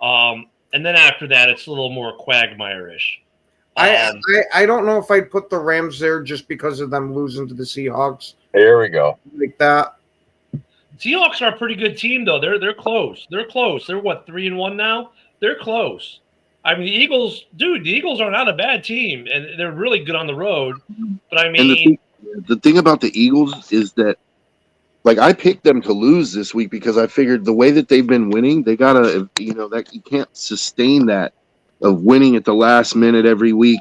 And then after that, it's a little more Quagmire-ish. I don't know if I'd put the Rams there just because of them losing to the Seahawks. Here we go. Like that. Seahawks are a pretty good team, though. They're close. They're close. They're, what, 3-1 now? They're close. I mean, the Eagles are not a bad team, and they're really good on the road. But, I mean – the thing about the Eagles is that, like, I picked them to lose this week because I figured the way that they've been winning, they gotta, that you can't sustain that of winning at the last minute every week,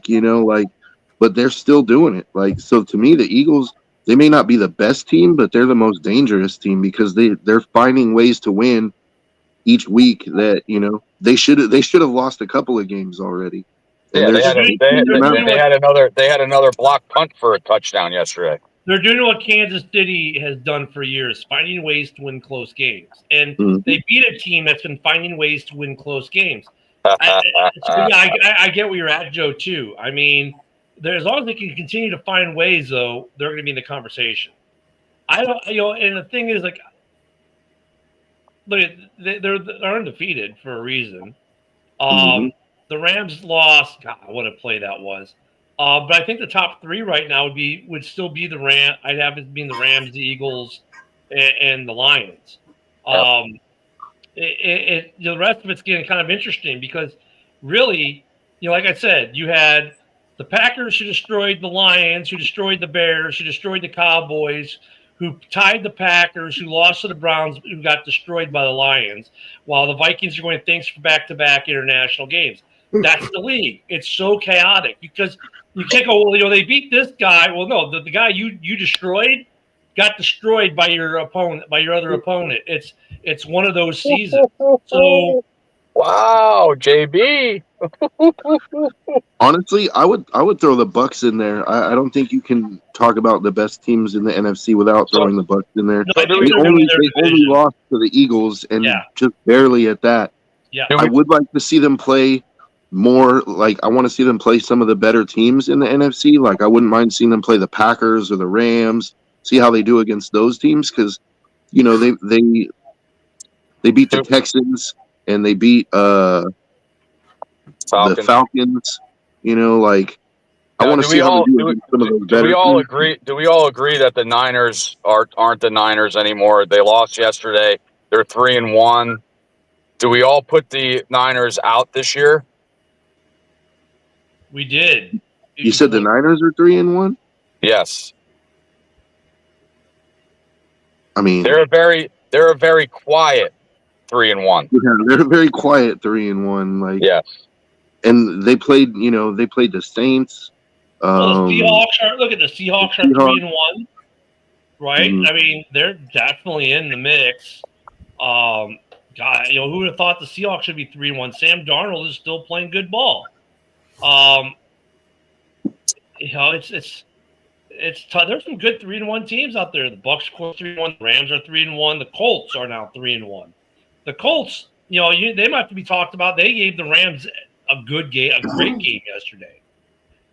but they're still doing it. Like, so to me, the Eagles, they may not be the best team, but they're the most dangerous team because they're finding ways to win each week that, they should have lost a couple of games already. Yeah, they had another block punt for a touchdown yesterday. They're doing what Kansas City has done for years, finding ways to win close games. And they beat a team that's been finding ways to win close games. I get where you're at, Joe, too. I mean, as long as they can continue to find ways, though, they're going to be in the conversation. And the thing is, like, look, they're undefeated for a reason. The Rams lost. God, what a play that was. But I think the top three right now would still be the Rams. I'd have it being the Rams, the Eagles, and the Lions. The rest of it's getting kind of interesting because really, like I said, you had the Packers who destroyed the Lions, who destroyed the Bears, who destroyed the Cowboys, who tied the Packers, who lost to the Browns, who got destroyed by the Lions, while the Vikings are going thanks for back-to-back international games. That's the league. It's so chaotic because you can't go, well, they beat this guy. Well, no, the guy you destroyed got destroyed by your opponent, by your other opponent. It's one of those seasons. So, wow, JB. Honestly, I would throw the Bucks in there. I don't think you can talk about the best teams in the NFC without throwing the Bucks in there. No, they only lost to the Eagles and just barely at that. Yeah, I would like to see them play more. Like, I want to see them play some of the better teams in the NFC. Like, I wouldn't mind seeing them play the Packers or the Rams. See how they do against those teams because, they beat the Texans and they beat the Falcons. I want to see how they do against some of those better teams. Do we all agree that the Niners aren't the Niners anymore? They lost yesterday. They're 3-1. Do we all put the Niners out this year? We did. You said the Niners are 3-1? Yes. I mean, they're a very quiet 3-1. Yeah, they're a very quiet 3-1. Like, yes. And they played the Saints. Well, the Seahawks are 3-1, right? I mean, they're definitely in the mix. God, who would have thought the Seahawks should be 3-1? Sam Darnold is still playing good ball. It's tough. There's some good 3-1 teams out there. The Bucks are 3-1. The Rams are 3-1. The Colts are now 3-1. The Colts, they might have to be talked about. They gave the Rams a great game yesterday.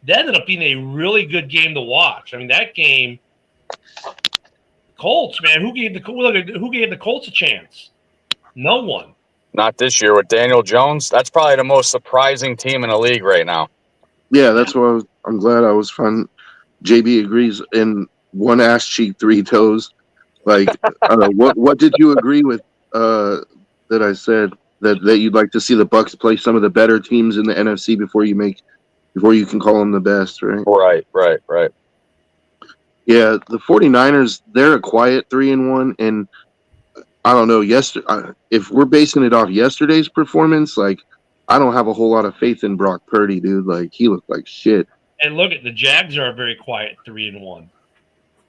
That ended up being a really good game to watch. I mean, that game, Colts, man, who gave the Colts a chance? No one. Not this year with Daniel Jones. That's probably the most surprising team in the league right now. Yeah, that's what I'm glad I was fun. JB agrees. In one ass cheek, three toes. Like, what did you agree with that I said that you'd like to see the Bucks play some of the better teams in the NFC before you can call them the best, right? Right. Yeah, the 49ers, they're a quiet 3-1, and I don't know, if we're basing it off yesterday's performance, like, I don't have a whole lot of faith in Brock Purdy, dude. Like, he looked like shit. And look at the Jags are a very quiet 3-1.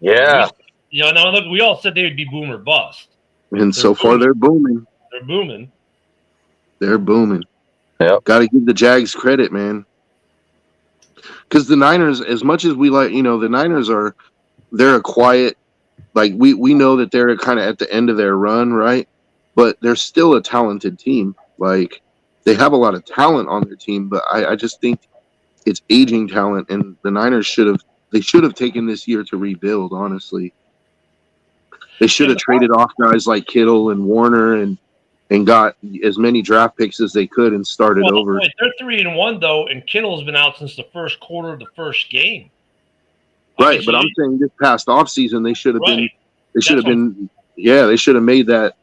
Yeah. Now look, we all said they would be boom or bust. And so far, they're booming. They're booming. They're booming. Yep. Got to give the Jags credit, man. Because the Niners, as much as we like, the Niners they're a quiet, like, we know that they're kind of at the end of their run, right? but they're still a talented team. Like, they have a lot of talent on their team, but I just think it's aging talent, and the Niners should have taken this year to rebuild. Honestly, they should have traded off guys like Kittle and Warner and got as many draft picks as they could and started over. They're 3-1 though, and Kittle's been out since the first quarter of the first game. Right, but I'm saying this past offseason they should have been. They should have been. Yeah, they should have made that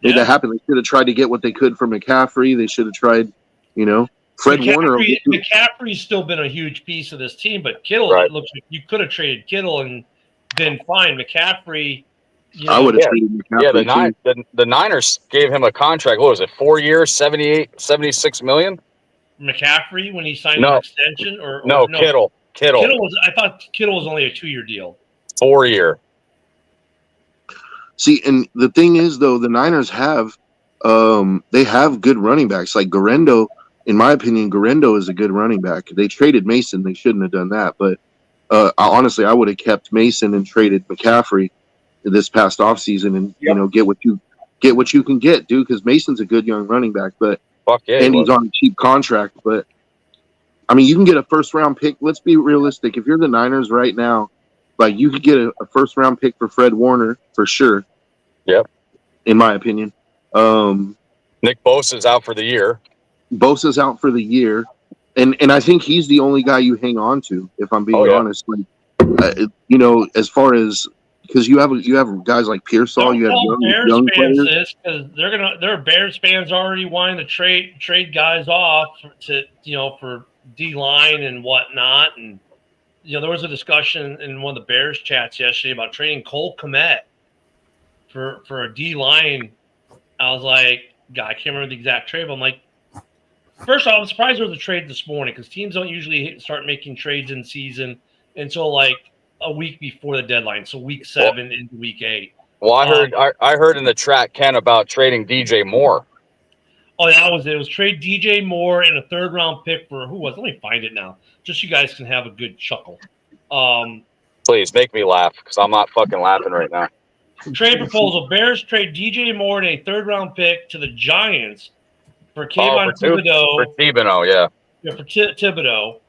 happen. They should have tried to get what they could from McCaffrey. They should have tried, Fred Warner. McCaffrey's still been a huge piece of this team, but Kittle, it looks like you could have traded Kittle and been fine. McCaffrey, I would have traded McCaffrey. Yeah, the Niners gave him a contract. What was it? 4 years, 76 million? McCaffrey when he signed an extension, or Kittle. I thought Kittle was only a 2-year deal. 4 year. See, and the thing is, though, the Niners have they have good running backs. Like Garendo, in my opinion, Garendo is a good running back. They traded Mason. They shouldn't have done that. But honestly, I would have kept Mason and traded McCaffrey this past offseason and, get what you can get, dude, because Mason's a good young running back. But and he's on a cheap contract. But, I mean, you can get a first-round pick. Let's be realistic. If you're the Niners right now, like, you could get a first-round pick for Fred Warner for sure. Yep. In my opinion. Nick Bosa's out for the year. Bosa's out for the year. And I think he's the only guy you hang on to, if I'm being honest. Like, as far as – because you have guys like Pearsall, you have young players. Because there are Bears fans already wanting to trade guys off for D-line and whatnot. And, there was a discussion in one of the Bears chats yesterday about trading Cole Kmet for a D-line. I was like, God, I can't remember the exact trade, but I'm like, first off, I'm surprised there was a trade this morning because teams don't usually start making trades in season until like a week before the deadline, so week 7 into week 8. Well, I heard in the track, Ken, about trading DJ Moore. Oh, that was it. It was trade DJ Moore and a 3rd-round pick for who was? Let me find it now, just so you guys can have a good chuckle. Please make me laugh because I'm not fucking laughing right now. Trade proposal: Bears trade DJ Moore and a 3rd-round pick to the Giants for Kayvon Thibodeau. For Thibodeau, yeah. Yeah, for Thibodeau.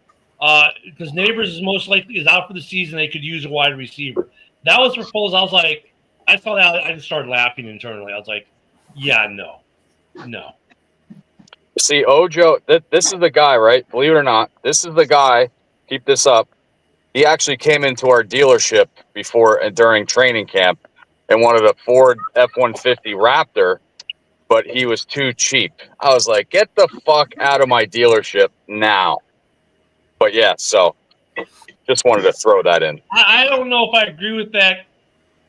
Because Neighbors is out for the season. They could use a wide receiver. That was proposed. I was like, I saw that. I just started laughing internally. I was like, yeah, no. See, Ojo, this is the guy, right? Believe it or not, this is the guy. Keep this up. He actually came into our dealership before and during training camp and wanted a Ford F-150 Raptor, but he was too cheap. I was like, get the fuck out of my dealership now. But yeah, so just wanted to throw that in. I don't know if I agree with that,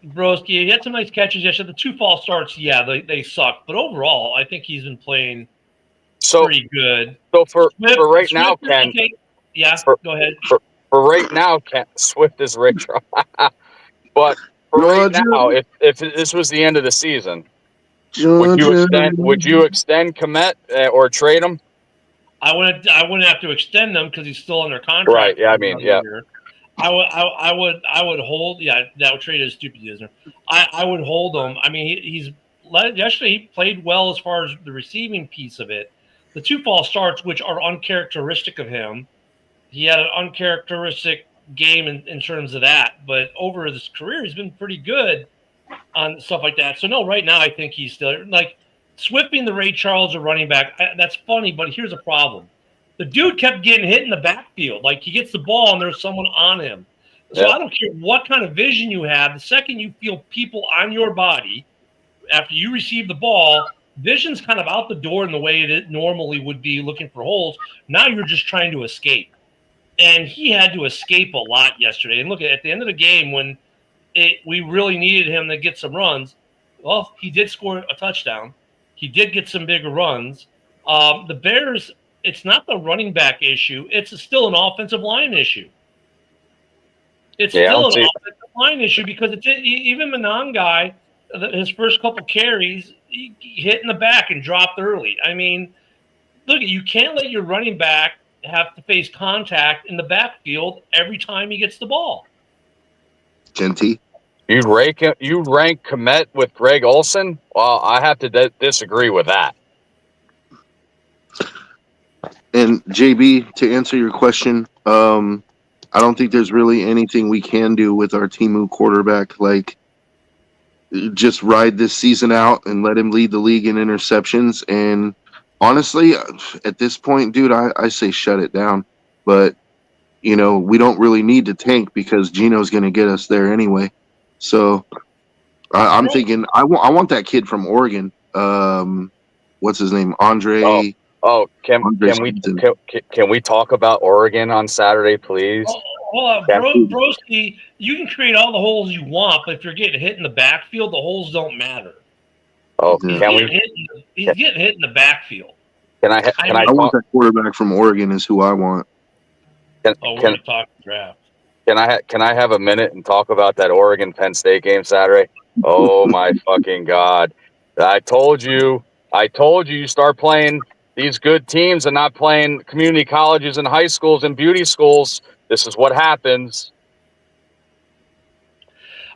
Broski. He had some nice catches yesterday. The 2 false starts, yeah, they suck. But overall, I think he's been playing pretty good. So for right now, Ken. Go ahead. For right now, Ken, Swift is rich. But for right now, if this was the end of the season, would you extend Kmet or trade him? I wouldn't have to extend them because he's still under contract. Right. Yeah. I mean, yeah. I would hold. Yeah, that trade is stupid, isn't it? I would hold him. I mean, yesterday he played well as far as the receiving piece of it. The 2 false starts, which are uncharacteristic of him, he had an uncharacteristic game in terms of that. But over his career, he's been pretty good on stuff like that. So no, right now I think he's still like Swift being the Ray Charles of running back. That's funny, but here's a problem. The dude kept getting hit in the backfield. Like, he gets the ball and there's someone on him. So I don't care what kind of vision you have. The second you feel people on your body after you receive the ball, vision's kind of out the door in the way it normally would be looking for holes. Now you're just trying to escape. And he had to escape a lot yesterday. And look, at the end of the game when we really needed him to get some runs, well, he did score a touchdown. He did get some bigger runs. The Bears, it's not the running back issue. It's still an offensive line issue. It's still an offensive line issue because even Manon guy, his first couple carries, he hit in the back and dropped early. I mean, look, you can't let your running back have to face contact in the backfield every time he gets the ball. Genty. You rank Komet with Greg Olson? Well, I have to disagree with that. And JB, to answer your question, I don't think there's really anything we can do with our Temu quarterback. Like, just ride this season out and let him lead the league in interceptions. And honestly, at this point, dude, I say shut it down. But, you know, we don't really need to tank because Gino's going to get us there anyway. So I'm thinking I want that kid from Oregon. What's his name? Andre. Oh, can we talk about Oregon on Saturday, please? Hold on, Broski. You can create all the holes you want, but if you're getting hit in the backfield, the holes don't matter. Oh, he's getting hit in the backfield. I want that quarterback from Oregon is who I want. We're going to talk draft. Can I have a minute and talk about that Oregon Penn State game Saturday? Oh my fucking God! I told you start playing these good teams and not playing community colleges and high schools and beauty schools. This is what happens.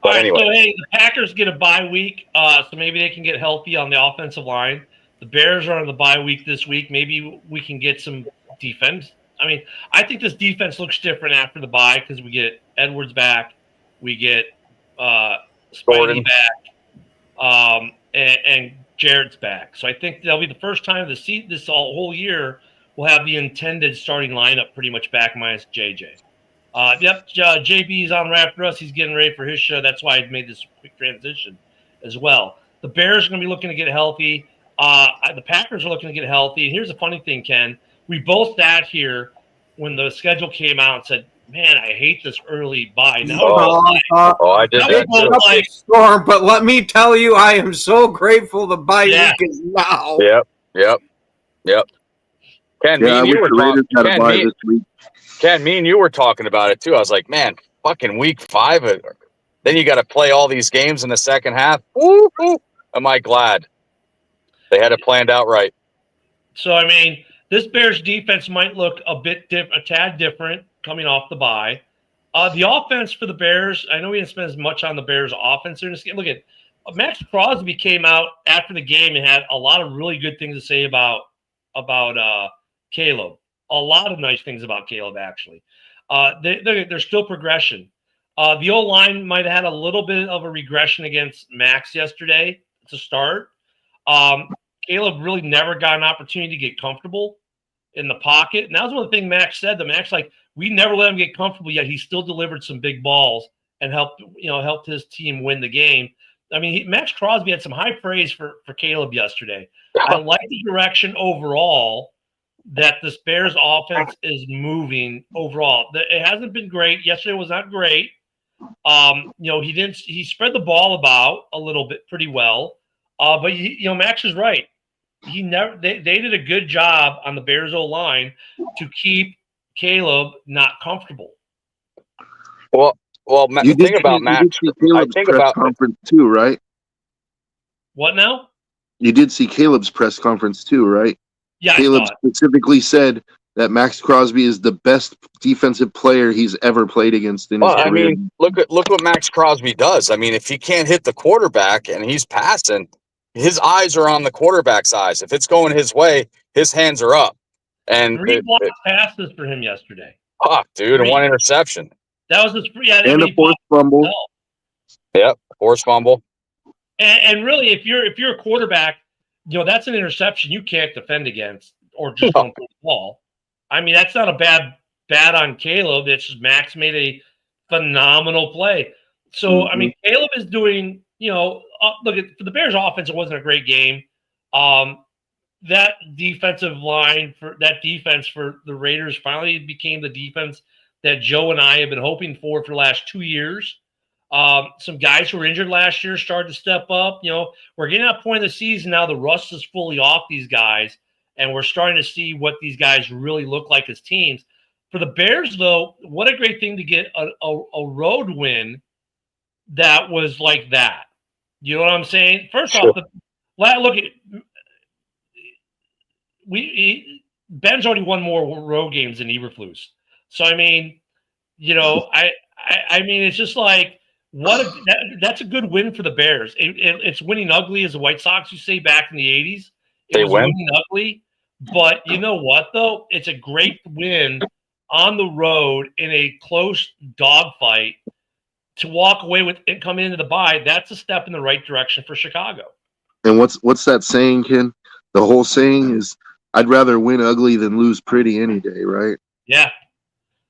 All right, anyway. So hey, the Packers get a bye week, so maybe they can get healthy on the offensive line. The Bears are on the bye week this week. Maybe we can get some defense. I mean, I think this defense looks different after the bye because we get Edwards back, we get Spidey back, and Jared's back. So I think that'll be the first time this whole year we'll have the intended starting lineup pretty much back minus JJ. JB's on after us. He's getting ready for his show. That's why I made this quick transition as well. The Bears are going to be looking to get healthy. The Packers are looking to get healthy. And here's the funny thing, Ken. We both sat here when the schedule came out and said, man, I hate this early bye. Now I did that too. Storm, but let me tell you, I am so grateful the bye week is now. Yep. Ken, me and you were talking about it too. I was like, man, fucking week 5. Then you got to play all these games in the second half. Ooh, am I glad they had it planned out right. So, I mean, this Bears defense might look a tad different coming off the bye. The offense for the Bears, I know we didn't spend as much on the Bears offense in this game. Look at Max Crosby came out after the game and had a lot of really good things to say about Caleb. A lot of nice things about Caleb, actually. There's still progression. The O-line might have had a little bit of a regression against Max yesterday to start. Caleb really never got an opportunity to get comfortable in the pocket. And that was one of the things Max said. Max, we never let him get comfortable, yet he still delivered some big balls and helped his team win the game. I mean, Max Crosby had some high praise for Caleb yesterday. I like the direction overall that this Bears offense is moving overall. It hasn't been great. Yesterday was not great. He spread the ball about a little bit pretty well. But Max is right. They did a good job on the Bears O-line to keep Caleb not comfortable. Well, you think about Max. I think about conference too, right? What now? You did see Caleb's press conference too, right? Yeah, Caleb specifically said that Max Crosby is the best defensive player he's ever played against in his career. I mean, look what Max Crosby does. I mean, if he can't hit the quarterback and he's passing, his eyes are on the quarterback's eyes. If it's going his way, his hands are up. And 3 blocked passes for him yesterday. Fuck, dude, and 1 interception. That was his and a forced fumble. Yep, forced fumble. And really, if you're a quarterback, that's an interception you can't defend against or just don't throw the ball. I mean, that's not a bad on Caleb. It's just Max made a phenomenal play. So, I mean, Caleb is doing, look, for the Bears offense, it wasn't a great game. That defensive line for the Raiders finally became the defense that Joe and I have been hoping for the last 2 years. Some guys who were injured last year started to step up. We're getting to that point of the season now. The rust is fully off these guys, and we're starting to see what these guys really look like as teams. For the Bears, though, what a great thing to get a road win that was like that. You know what I'm saying? First off, look at Ben's already won more road games than Eberflus. So I mean, I mean, it's just like That's a good win for the Bears. It's winning ugly, as the White Sox used to say back in the 80s. They win? Winning ugly. But you know what, though? It's a great win on the road in a close dogfight to walk away with and come into the bye. That's a step in the right direction for Chicago. And what's that saying, Ken? The whole saying is, I'd rather win ugly than lose pretty any day, right? Yeah.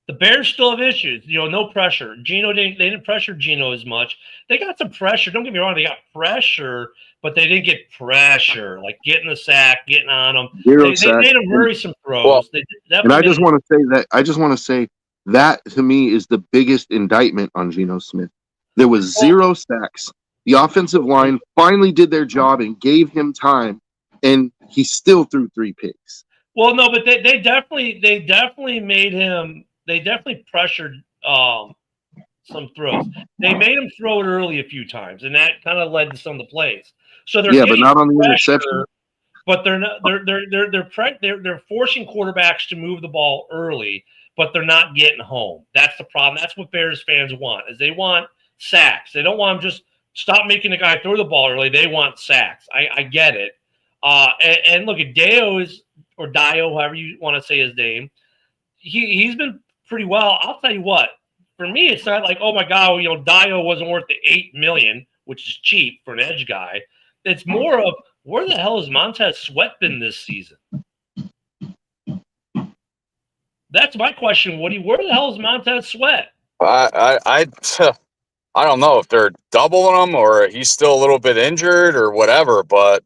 The Bears still have issues. No pressure. They didn't pressure Geno as much. They got some pressure. Don't get me wrong. They got pressure, but they didn't get pressure, like getting the sack, getting on them. They made them hurry some throws. Well, and I just want to say that to me is the biggest indictment on Geno Smith. There was 0 sacks. The offensive line finally did their job and gave him time, and he still threw 3 picks. Well, no, but they definitely made him. They definitely pressured some throws. They made him throw it early a few times, and that kind of led to some of the plays. So they're but not on the interception. But they're not. They're forcing quarterbacks to move the ball early, but they're not getting home. That's the problem. That's what Bears fans want. Is they want sacks. They don't want them just stop making the guy throw the ball early. They want sacks. I get it. And look at Dio, however you want to say his name. He's been pretty well. I'll tell you what. For me, it's not like, oh my God, Dio wasn't worth the $8 million, which is cheap for an edge guy. It's more of, where the hell has Montez Sweat been this season? That's my question, Woody. Where the hell is Montez Sweat? I don't know if they're doubling him or he's still a little bit injured or whatever, but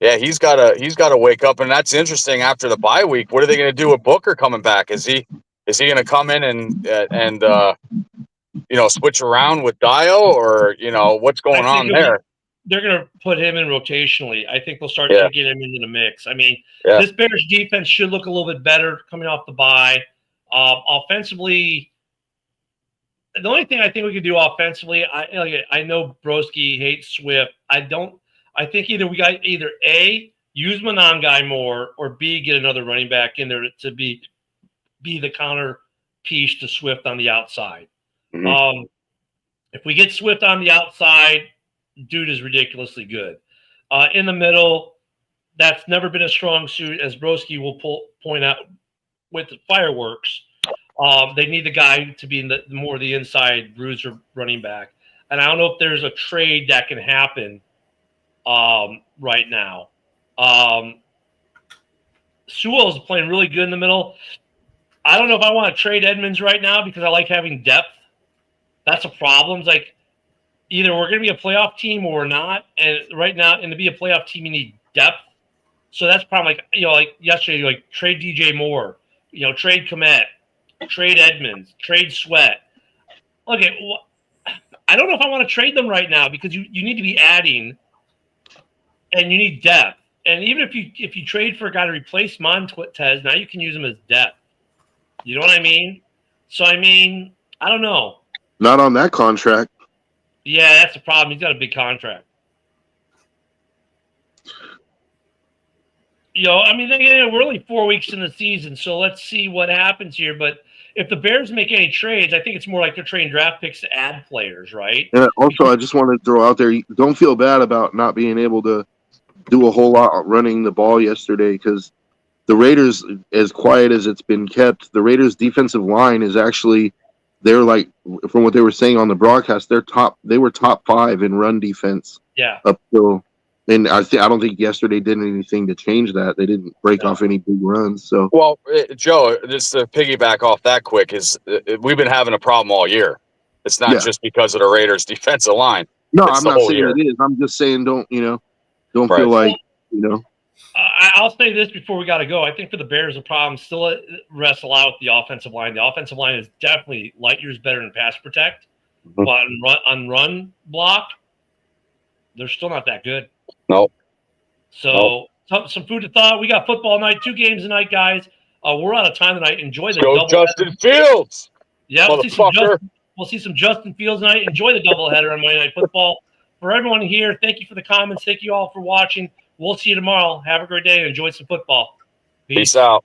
yeah, he's got to wake up, and that's interesting. After the bye week, what are they going to do with Booker coming back? Is he going to come in and switch around with Dio, or what's going on there? They're going to put him in rotationally. I think they'll start to get him into the mix. I mean, this Bears defense should look a little bit better coming off the bye. Offensively, the only thing I think we could do offensively, I know Broski hates Swift. I think either we got A, use Monangai more, or B, get another running back in there to be the counter piece to Swift on the outside. Mm-hmm. If we get Swift on the outside, dude is ridiculously good. In the middle, that's never been a strong suit, as Broski will point out with the fireworks. They need the guy to be more the inside bruiser running back. And I don't know if there's a trade that can happen right now. Sewell is playing really good in the middle. I don't know if I want to trade Edmonds right now because I like having depth. That's a problem. It's like either we're going to be a playoff team or we're not. And right now, and to be a playoff team, you need depth. So that's probably like yesterday, trade DJ Moore, trade Kmet, trade Edmonds, trade Sweat. Okay, I don't know if I want to trade them right now because you need to be adding, and you need depth. And even if you trade for a guy to replace Montez, now you can use him as depth. You know what I mean? So I don't know. Not on that contract. Yeah, that's the problem. He's got a big contract. We're only 4 weeks in the season, so let's see what happens here. But if the Bears make any trades, I think it's more like they're trading draft picks to add players, right? And also, I just want to throw out there, don't feel bad about not being able to do a whole lot running the ball yesterday, because the Raiders, as quiet as it's been kept, the Raiders' defensive line is actually, they're like, from what they were saying on the broadcast, they were top 5 in run defense. Yeah. Up till, and I don't think yesterday did anything to change that. They didn't break off any big runs. So, well, Joe, just to piggyback off that quick, is we've been having a problem all year. It's not just because of the Raiders' defensive line. No, I'm not saying it is. I'm just saying don't feel like, I'll say this before we got to go. I think for the Bears, the problem still rests a lot with the offensive line. The offensive line is definitely light years better than pass protect, but on run block, they're still not that good. No. So some food to thought. We got football night, 2 games tonight, guys. We're out of time tonight. Enjoy the double Justin Fields. Yeah, we'll see some Justin Fields tonight. Enjoy the doubleheader on Monday Night Football. For everyone here, thank you for the comments. Thank you all for watching. We'll see you tomorrow. Have a great day and enjoy some football. Peace out.